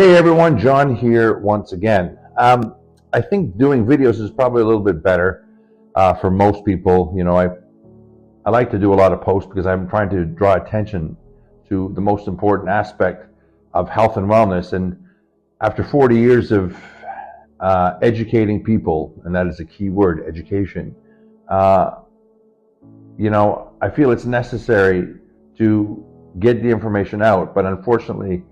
Hey everyone, John here once again. I think doing videos is probably a little bit better for most people. I like to do a lot of posts because I'm trying to draw attention to the most important aspect of health and wellness. And after 40 years of educating people, and that is a key word, education, I feel it's necessary to get the information out. But unfortunately,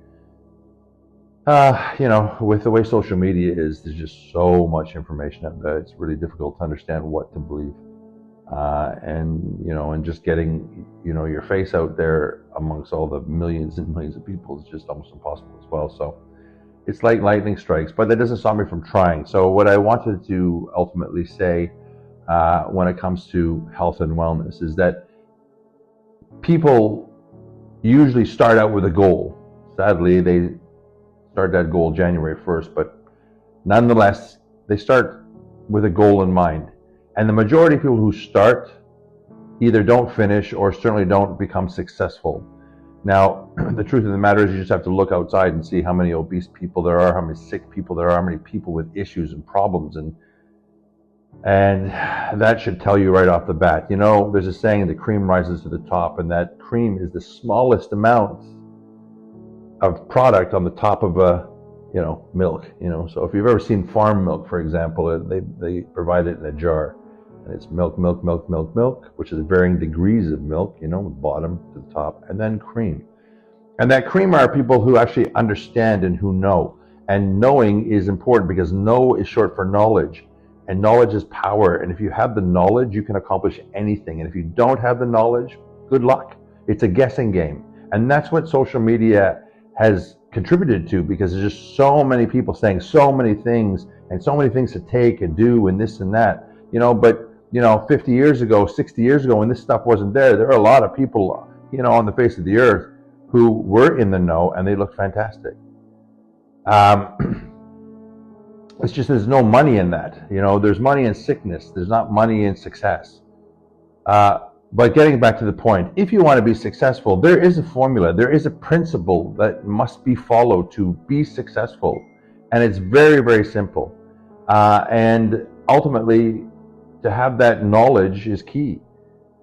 with the way social media is, there's just so much information out there. It's really difficult to understand what to believe. And just getting, your face out there amongst all the millions and millions of people is just almost impossible as well. So it's like lightning strikes, but that doesn't stop me from trying. So what I wanted to ultimately say when it comes to health and wellness is that people usually start out with a goal. Sadly, they start that goal January 1st, but nonetheless, they start with a goal in mind. And the majority of people who start either don't finish or certainly don't become successful. Now, the truth of the matter is you just have to look outside and see how many obese people there are, how many sick people there are, how many people with issues and problems, and that should tell you right off the bat. There's a saying, the cream rises to the top, and that cream is the smallest amount of product on the top of milk. So if you've ever seen farm milk, for example, they provide it in a jar, and it's milk, which is varying degrees of milk, bottom to the top, and then cream. And that cream are people who actually understand and who know. And knowing is important because know is short for knowledge, and knowledge is power. And if you have the knowledge, you can accomplish anything. And if you don't have the knowledge, good luck. It's a guessing game. And that's what social media has contributed to, because there's just so many people saying so many things and so many things to take and do and this and that, but 50 years ago, 60 years ago, when this stuff wasn't there were a lot of people, on the face of the earth who were in the know, and they looked fantastic. It's just there's no money in that. There's money in sickness. There's not money in success. But getting back to the point, if you want to be successful, there is a formula, there is a principle that must be followed to be successful. And it's very, very simple. And ultimately, to have that knowledge is key.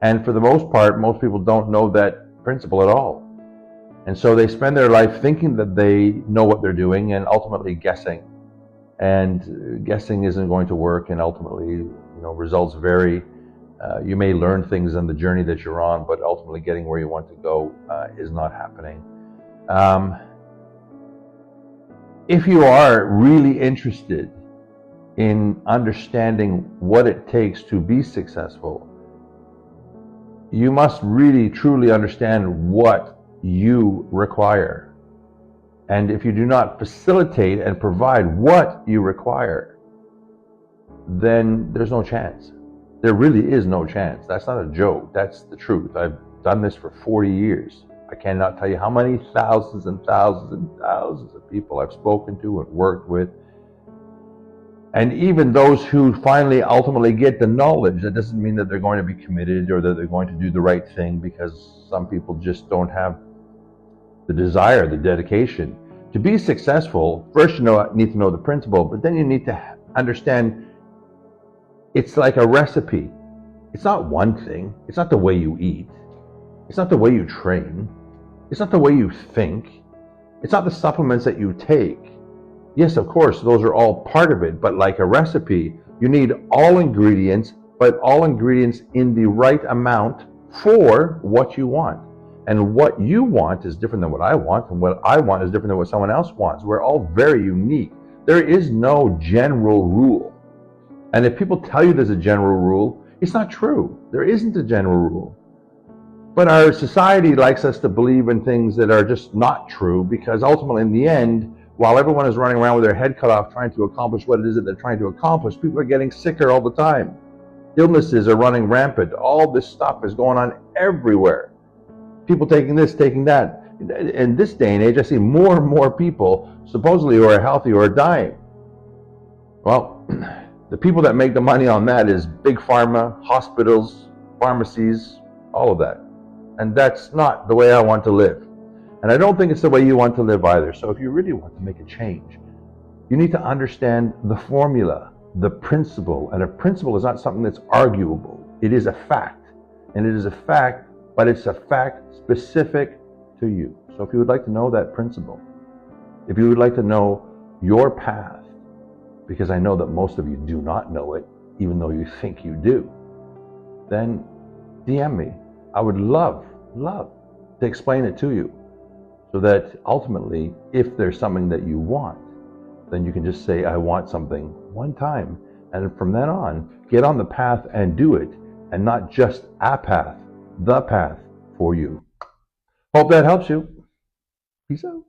And for the most part, most people don't know that principle at all. And so they spend their life thinking that they know what they're doing and ultimately guessing. And guessing isn't going to work, and ultimately, results vary. You may learn things on the journey that you're on, but ultimately getting where you want to go is not happening. If you are really interested in understanding what it takes to be successful, you must really truly understand what you require. And if you do not facilitate and provide what you require, then there's no chance. There really is no chance. That's not a joke. That's the truth. I've done this for 40 years. I cannot tell you how many thousands and thousands and thousands of people I've spoken to and worked with. And even those who finally ultimately get the knowledge, that doesn't mean that they're going to be committed or that they're going to do the right thing, because some people just don't have the desire, the dedication. To be successful, first you need to know the principle, but then you need to understand it's like a recipe. It's not one thing. It's not the way you eat. It's not the way you train. It's not the way you think. It's not the supplements that you take. Yes, of course, those are all part of it, but like a recipe, you need all ingredients, but all ingredients in the right amount for what you want. And what you want is different than what I want, and what I want is different than what someone else wants. We're all very unique. There is no general rule. And if people tell you there's a general rule, it's not true. There isn't a general rule. But our society likes us to believe in things that are just not true, because ultimately in the end, while everyone is running around with their head cut off trying to accomplish what it is that they're trying to accomplish, people are getting sicker all the time. Illnesses are running rampant. All this stuff is going on everywhere. People taking this, taking that. In this day and age, I see more and more people supposedly who are healthy or are dying. Well, the people that make the money on that is big pharma, hospitals, pharmacies, all of that. And that's not the way I want to live. And I don't think it's the way you want to live either. So if you really want to make a change, you need to understand the formula, the principle. And a principle is not something that's arguable. It is a fact. And it is a fact, but it's a fact specific to you. So if you would like to know that principle, if you would like to know your path, because I know that most of you do not know it, even though you think you do, then DM me. I would love to explain it to you, so that ultimately, if there's something that you want, then you can just say, I want something one time. And from then on, get on the path and do it, and not just a path, the path for you. Hope that helps you. Peace out.